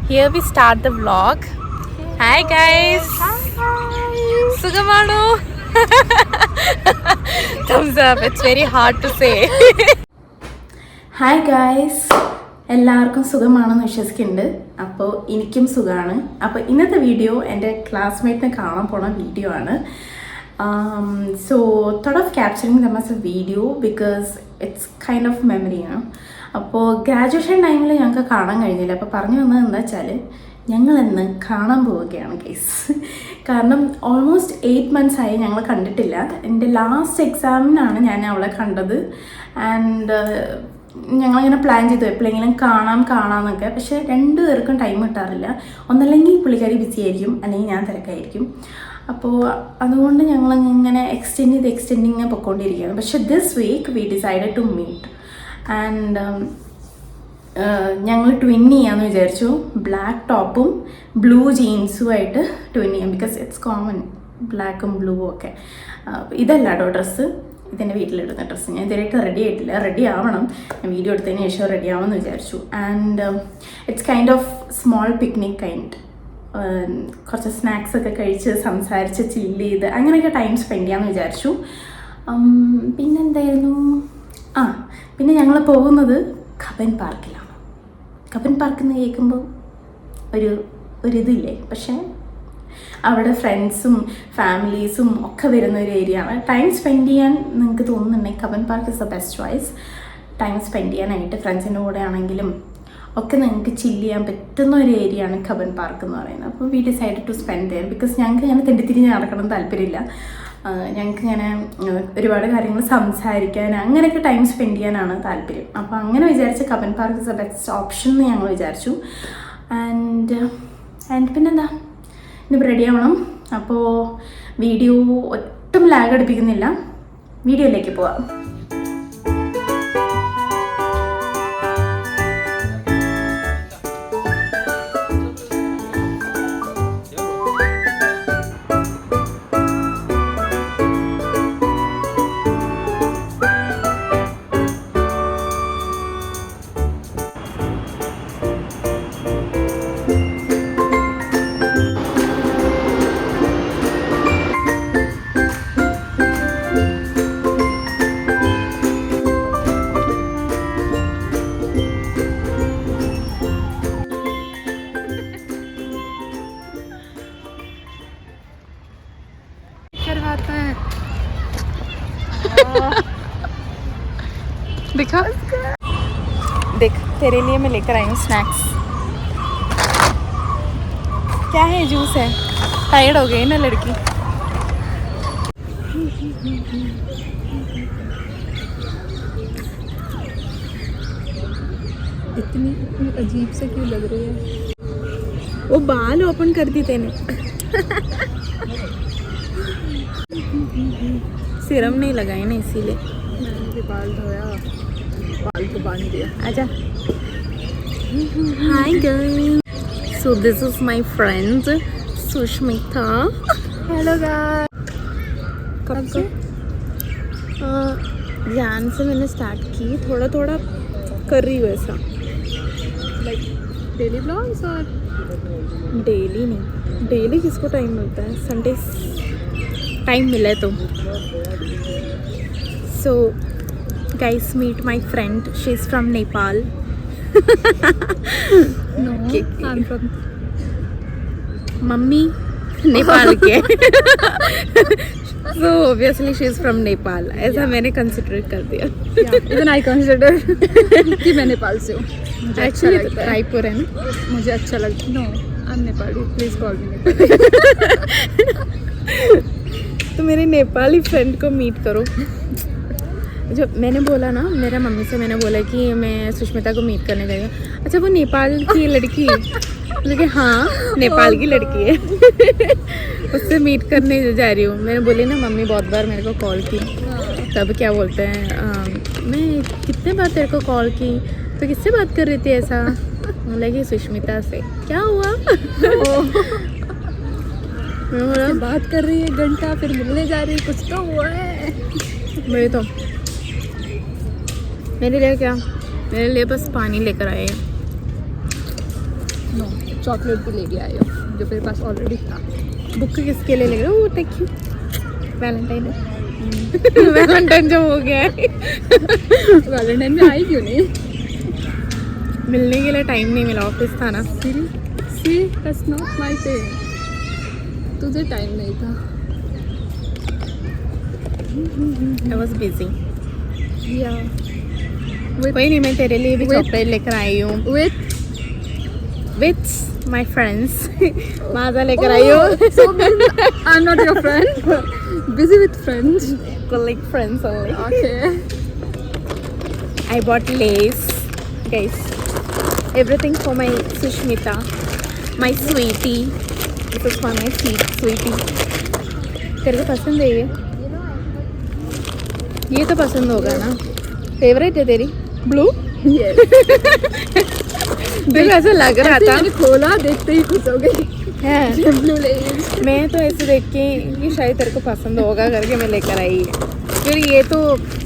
Here we start the vlog. Hi guys. Sugamano. Thumbs up. It's very hard to say. Hi guys. എല്ലാവർക്കും സുഖമാണെന്ന് വിശ്വസിക്കുന്നുണ്ട്. അപ്പോൾ എനിക്കും സുഖമാണ്. അപ്പോൾ ഇന്നത്തെ വീഡിയോ എൻ്റെ ക്ലാസ്മേറ്റിനെ കാണാൻ പോണ വീഡിയോ ആണ്. So thought of capturing them as a video because it's kind of memory. അപ്പോൾ ഗ്രാജുവേഷൻ ടൈമിൽ ഞങ്ങൾക്ക് കാണാൻ കഴിഞ്ഞില്ല. അപ്പോൾ പറഞ്ഞു വന്നത് എന്താ വെച്ചാൽ ഞങ്ങളിന്ന് കാണാൻ പോവുകയാണ് ഗൈസ്. കാരണം ഓൾമോസ്റ്റ് 8 months ആയി ഞങ്ങൾ കണ്ടിട്ടില്ല. എൻ്റെ ലാസ്റ്റ് എക്സാമിനാണ് ഞാൻ അവളെ കണ്ടത്. ആൻഡ് ഞങ്ങളിങ്ങനെ പ്ലാൻ ചെയ്തു എപ്പോഴെങ്കിലും കാണാമെന്നൊക്കെ. പക്ഷേ രണ്ടുപേർക്കും ടൈം കിട്ടാറില്ല. ഒന്നല്ലെങ്കിൽ പുള്ളിക്കാരി ബിസി ആയിരിക്കും, അല്ലെങ്കിൽ ഞാൻ തിരക്കായിരിക്കും. അപ്പോൾ അതുകൊണ്ട് ഞങ്ങളിങ്ങനെ എക്സ്റ്റെൻഡിങ് പൊയ്ക്കൊണ്ടിരിക്കുകയാണ്. പക്ഷേ this week we decided to meet. And ഞങ്ങൾ ട്വിൻ ചെയ്യാമെന്ന് വിചാരിച്ചു. ബ്ലാക്ക് ടോപ്പും ബ്ലൂ ജീൻസുമായിട്ട് ട്വിൻ ചെയ്യാം. ബിക്കോസ് ഇറ്റ്സ് കോമൺ ബ്ലാക്കും ബ്ലൂവും ഒക്കെ. ഇതല്ല കേട്ടോ ഡ്രസ്സ്, ഇതെൻ്റെ വീട്ടിലിടുന്ന ഡ്രസ്സ്. ഞാൻ ഇതുവരെയായിട്ട് റെഡി ആയിട്ടില്ല. റെഡി ആവണം. ഞാൻ വീഡിയോ എടുത്തതിന് ശേഷം റെഡി ആവുമെന്ന് വിചാരിച്ചു. And it's kind of small picnic kind. കുറച്ച് സ്നാക്സ് ഒക്കെ കഴിച്ച് സംസാരിച്ച് ചില്ല് ചെയ്ത് അങ്ങനെയൊക്കെ ടൈം സ്പെൻഡ് ചെയ്യാമെന്ന് വിചാരിച്ചു. പിന്നെന്തായിരുന്നു, പിന്നെ ഞങ്ങൾ പോകുന്നത് കബൻ പാർക്കിലാണ്. കബൻ പാർക്ക് എന്ന് കേൾക്കുമ്പോൾ ഒരിതില്ലേ, പക്ഷേ അവിടെ ഫ്രണ്ട്സും ഫാമിലീസും ഒക്കെ വരുന്ന ഒരു ഏരിയ ആണ്. ടൈം സ്പെൻഡ് ചെയ്യാൻ നിങ്ങൾക്ക് തോന്നുന്നുണ്ടെങ്കിൽ Cubbon Park is the best choice. Time spend ചെയ്യാനായിട്ട് ഫ്രണ്ട്സിൻ്റെ കൂടെ ആണെങ്കിലും ഒക്കെ നിങ്ങൾക്ക് ചില്ല് ചെയ്യാൻ പറ്റുന്ന ഒരു ഏരിയ ആണ് കബൻ പാർക്ക് എന്ന് പറയുന്നത്. അപ്പോൾ we decide to spend there because ഞങ്ങൾക്ക് ഇങ്ങനെ തെണ്ടിത്തിരിഞ്ഞ് നടക്കണം താല്പര്യമില്ല. ഞങ്ങൾക്ക് ഇങ്ങനെ ഒരുപാട് കാര്യങ്ങൾ സംസാരിക്കാൻ അങ്ങനെയൊക്കെ ടൈം സ്പെൻഡ് ചെയ്യാനാണ് താല്പര്യം. അപ്പോൾ അങ്ങനെ വിചാരിച്ച് Cubbon Park is the best option എന്ന് ഞങ്ങൾ വിചാരിച്ചു. ആൻഡ് പിന്നെന്താ, ഇനി റെഡി ആവണം. അപ്പോൾ വീഡിയോ ഒട്ടും ലാഗ് അടുപ്പിക്കുന്നില്ല, വീഡിയോയിലേക്ക് പോവാം. दिखा देख, तेरे लिए मैं लेकर आई हूँ स्नैक्स. क्या है? जूस है. टायर्ड हो गई ना लड़की. इतनी अजीब से क्यों लग रही है? वो बाल ओपन कर दी तेने. सीरम नहीं लगाए ना इसीलिए. मैंने बाल धोया, बाल को बांध दिया. आजा. Hi girl. So this is my friend Sushmita. Hello guys. कब से? जान से मैंने स्टार्ट की. थोड़ा थोड़ा कर रही हूँ ऐसा. लाइक डेली ब्लॉग्स और डेली नहीं. डेली किसको टाइम मिलता है? संडे टाइम मिला तो. So guys, meet my friend. She's from Nepal. No, okay. I'm from Mummy Nepal के. So obviously she's from Nepal. ऐसा मैंने consider कर दिया. Even I consider कि मैं नेपाल से हूँ. Actually रायपुर है ना. मुझे अच्छा लगता है. No, I'm Nepali. Please call me Nepali. तो मेरे नेपाली फ्रेंड को मीट करो. जो मैंने बोला ना, मेरा मम्मी से मैंने बोला कि मैं सुष्मिता को मीट करने गई हूँ. अच्छा, वो नेपाल की लड़की है? लेकिन हाँ, नेपाल की लड़की है. उससे मीट करने जा रही हूँ. मैंने बोली ना, मम्मी बहुत बार मेरे को कॉल की. तब क्या बोलते हैं, मैं कितने बार तेरे को कॉल की, तो किससे बात कर रही थी ऐसा? बोला कि सुष्मिता से. क्या हुआ? मैं बात कर रही है घंटा, फिर मिलने जा रही है, कुछ तो हुआ है. वही तो. मेरे लिए क्या, मेरे लिए बस पानी लेकर आए. नो चॉकलेट भी ले गया आयो जो मेरे पास ऑलरेडी था. बुक किसके लिए ले गए? Oh thank you. Valentine Valentine जो हो गया है. वैलेंटाइन में आई क्यों नहीं? मिलने के लिए टाइम नहीं मिला, ऑफिस था ना. See that's not my thing. तुझे टाइम नहीं था. I was busy. या कोई नहीं, मैं तेरे लिए भी चॉकलेट लेकर आई हूँ विथ माय फ्रेंड्स. माजा लेकर आई हूँ. So I'm not your friend. Busy with friends. Colleague friends only. Okay. I bought lace, guys. Everything for my Sushmita, my sweetie. This is for my sweetie. तेरे को पसंद है ये तो पसंद होगा ना. फेवरेट है तेरी ब्लू. Yes. देखो ऐसा लग रहा था. मैंने खोला देखते ही खुश हो गई. Blue less. मैं तो ऐसे देख के ये शायद तेरे को पसंद होगा करके मैं लेकर आई. फिर ये तो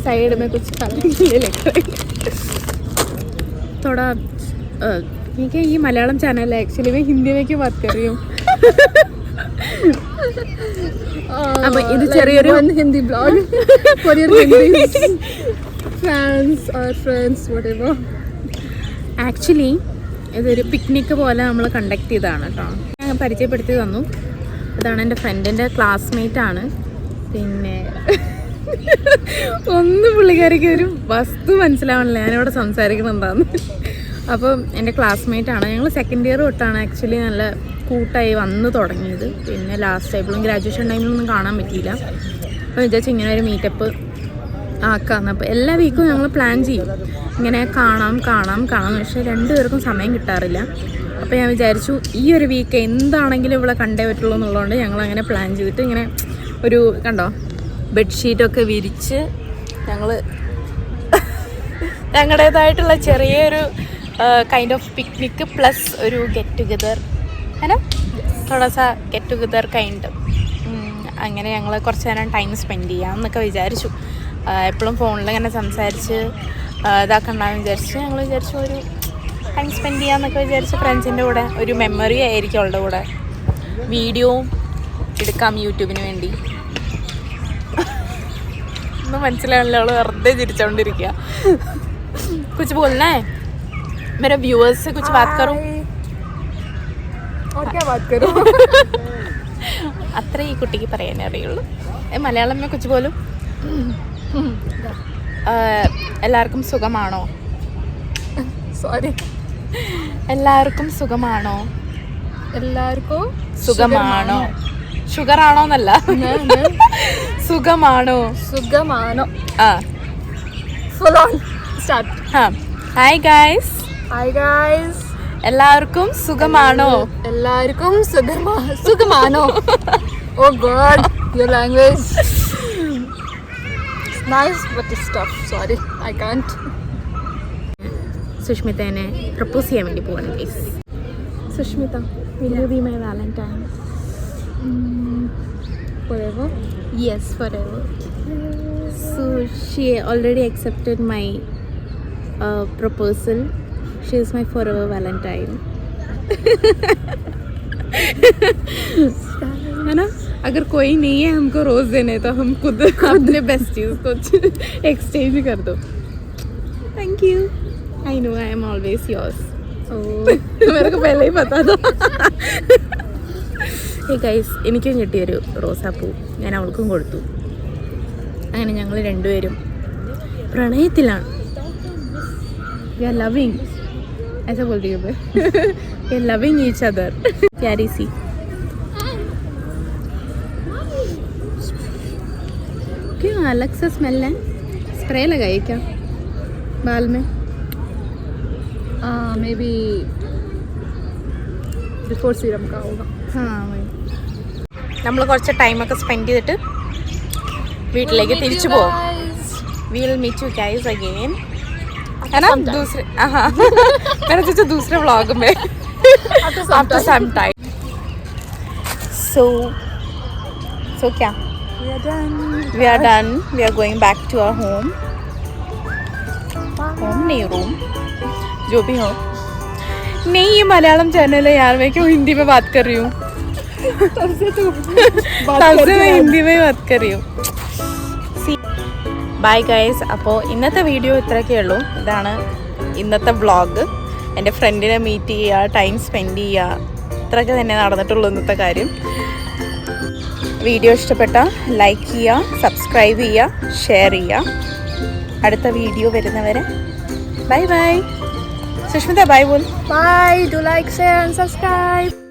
साइड में कुछ खाने के लिए लेकर आई. थोड़ा ठीक है, ये मलयालम चैनल है एक्चुअली. मैं हिंदी में क्यों बात कर रही हूँ? अब ഇത് ചെറിയൊരു Hindi blog for your Hindi fans or friends whatever. Actually ഇതൊരു പിക്നിക്ക് പോലെ നമ്മൾ കണ്ടക്ട് ചെയ്തതാണ് കേട്ടോ. ഞാൻ പരിചയപ്പെടുത്തി തന്നു. ഇതാണ് എൻ്റെ ഫ്രണ്ടിൻ്റെ ക്ലാസ്മേറ്റ് ആണ്. പിന്നെ ഒന്നും പുള്ളിക്കാരിക്ക് ഒരു വസ്തു മനസ്സിലാവണില്ല ഞാനിവിടെ സംസാരിക്കണം എന്താന്ന്. അപ്പം എൻ്റെ ക്ലാസ്മേറ്റ് ആണ്. ഞങ്ങൾ സെക്കൻഡ് ഇയർ തൊട്ടാണ് ആക്ച്വലി നല്ല കൂട്ടായി വന്ന് തുടങ്ങിയത്. പിന്നെ ലാസ്റ്റ് ടൈമിലും ഗ്രാജുവേഷൻ ടൈമിലൊന്നും കാണാൻ പറ്റിയില്ല. അപ്പോൾ വിചാരിച്ചു ഇങ്ങനെ ഒരു മീറ്റപ്പ് ആക്കാമെന്ന്. അപ്പോൾ എല്ലാ വീക്കും ഞങ്ങൾ പ്ലാൻ ചെയ്യും ഇങ്ങനെ കാണാം പക്ഷേ രണ്ടുപേർക്കും സമയം കിട്ടാറില്ല. അപ്പോൾ ഞാൻ വിചാരിച്ചു ഈ ഒരു വീക്ക് എന്താണെങ്കിലും ഇവിടെ കണ്ടേ പറ്റുള്ളൂ എന്നുള്ളതുകൊണ്ട് ഞങ്ങളങ്ങനെ പ്ലാൻ ചെയ്തിട്ട് ഇങ്ങനെ ഒരു കണ്ടോ ബെഡ്ഷീറ്റൊക്കെ വിരിച്ച് ഞങ്ങൾ ഞങ്ങളുടേതായിട്ടുള്ള ചെറിയൊരു കൈൻഡ് ഓഫ് പിക്നിക്ക് പ്ലസ് ഒരു ഗെറ്റ് ടുഗദർ ആണ്. തോടാ ഗെറ്റ് ടുഗദർ കൈൻഡ്. അങ്ങനെ ഞങ്ങൾ കുറച്ച് നേരം ടൈം സ്പെൻഡ് ചെയ്യാം എന്നൊക്കെ വിചാരിച്ചു. എപ്പോഴും ഫോണിൽ ഇങ്ങനെ സംസാരിച്ച് ഇതാക്കണ്ടെന്ന് വിചാരിച്ച് ഞങ്ങൾ വിചാരിച്ചു ഒരു ടൈം സ്പെൻഡ് ചെയ്യാമെന്നൊക്കെ വിചാരിച്ച് ഫ്രണ്ട്സിൻ്റെ കൂടെ ഒരു മെമ്മറി ആയിരിക്കും അവളുടെ കൂടെ. വീഡിയോയും എടുക്കാം യൂട്യൂബിന് വേണ്ടി. ഒന്നും മനസ്സിലാവില്ല, അവൾ വെറുതെ ചിരിച്ചോണ്ടിരിക്കുക. कुछ बोलना है मेरे व्यूअर्स से? कुछ बात करो. और क्या बात करो? അത്രേ ഈ കുട്ടിക്ക് പറയാനേ അറിയുള്ളൂ. മലയാളം में कुछ बोलो. എല്ലാവർക്കും സുഖമാണോ? സോറി. എല്ലാവർക്കും സുഖമാണോ? എല്ലാവർക്കും സുഖമാണോ? ഷുഗർ ആണോ എന്നല്ല, സുഖമാണോ? സുഖമാണോ. ആ full on start. Hi guys. Hi guys. എല്ലാവർക്കും സുഖമാണോ? എല്ലാവർക്കും സുഖമാണോ. Oh God, your language nice but it's tough. Sorry, I can't. സുഷ്മിതനെ പ്രപ്പോസ് ചെയ്യാൻ വേണ്ടി പോവാണ് guys. Sushmita, will you be my Valentine? Forever? Yes, forever. So she already accepted my proposal. She is my forever Valentine. है ना? अगर कोई नहीं है हमको रोज़ देने तो हम खुद अपने बेस्टीज को एक्सचेंज कर दो. Thank you. I know I am always yours. मेरे को पहले ही पता था. ഹേ ഗൈസ്, എനിക്കും കിട്ടിയൊരു റോസാപ്പൂ ഞാൻ അവൾക്കും കൊടുത്തു. അങ്ങനെ ഞങ്ങൾ രണ്ടുപേരും പ്രണയത്തിലാണ്. V R loving. ऐसा बोल रही हूँ मैं. We are loving each other. प्यारी सी. क्यों अलग सा स्मेल है? स्प्रे लगाई क्या बाल में? मे बी बिफोर सीरम का होगा. हाँ, നമ്മൾ കുറച്ച് ടൈമൊക്കെ സ്പെൻഡ് ചെയ്തിട്ട് വീട്ടിലേക്ക് തിരിച്ചു പോകും. We will meet you guys again. है ना? दूसरे हाँ मैंने सोचा दूसरे व्लॉग में आफ्टर सम टाइम. So क्या? We are done. We are going back to our home. Home नहीं, room, जो भी हो. नहीं ये मलयालम चैनल है यार, मैं क्यों हिंदी में बात कर रही हूँ? तब से मैं हिंदी में बात कर रही हूँ. Bye guys. അപ്പോൾ ഇന്നത്തെ വീഡിയോ ഇത്രയൊക്കെ ഉള്ളൂ. ഇതാണ് ഇന്നത്തെ വ്ളോഗ്. എൻ്റെ ഫ്രണ്ടിനെ മീറ്റ് ചെയ്യുക, ടൈം സ്പെൻഡ് ചെയ്യുക, ഇത്രയൊക്കെ തന്നെ നടന്നിട്ടുള്ളൂ ഇന്നത്തെ കാര്യം. വീഡിയോ ഇഷ്ടപ്പെട്ടാൽ ലൈക്ക് ചെയ്യുക, സബ്സ്ക്രൈബ് ചെയ്യുക, ഷെയർ ചെയ്യുക. അടുത്ത വീഡിയോ വരുന്നവരെ ബൈ ബൈ. സുഷ്മിത ബൈ ബോൾ. Bye. Do like, share, and subscribe.